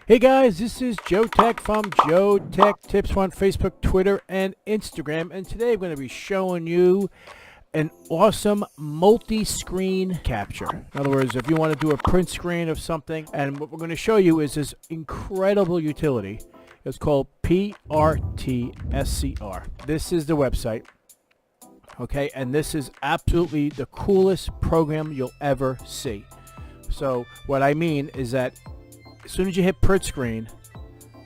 Hey guys, this is Joe Tech from JoeteckTips on Facebook, Twitter, and Instagram. And today I'm going to be showing you an awesome multi-screen capture. In other words, if you want to do a print screen of something, and what we're going to show you is this incredible utility. It's called PRTSCR. This is the website. Okay, and this is absolutely the coolest program you'll ever see. So what I mean is that as soon as you hit print screen,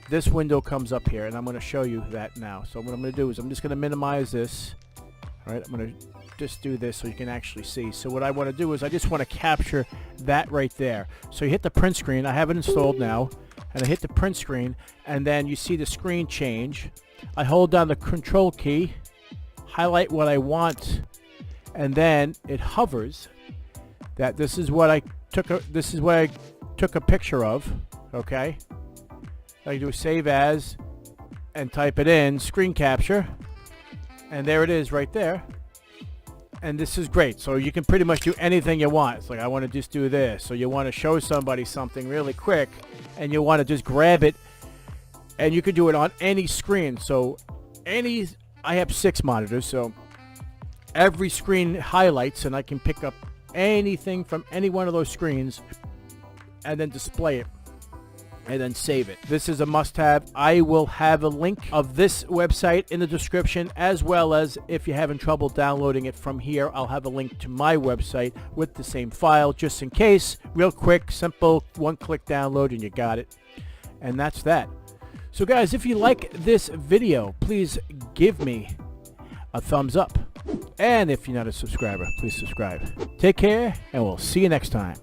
this window comes up here, and I'm going to show you that now. So what I'm going to do is I'm just going to minimize this. All right, I'm going to just do this so you can actually see. So what I want to do is I just want to capture that right there. So you hit the print screen. I have it installed now, and I hit the print screen, and then you see the screen change. I hold down the control key, highlight what I want, and then it hovers. That this is what I took a picture of. Okay, I do a save as and type it in, screen capture, and there it is right there. And this is great. So you can pretty much do anything you want. It's like, I want to just do this, so you want to show somebody something really quick and you want to just grab it, and you can do it on any screen. So I have 6 monitors, so every screen highlights, and I can pick up anything from any one of those screens and then display it and then save it. This is a must-have. I will have a link of this website in the description, as well as if you're having trouble downloading it from here, I'll have a link to my website with the same file, just in case. Real quick, simple, one-click download and you got it. And that's that. So guys, if you like this video, please give me a thumbs up. And if you're not a subscriber, please subscribe. Take care, and we'll see you next time.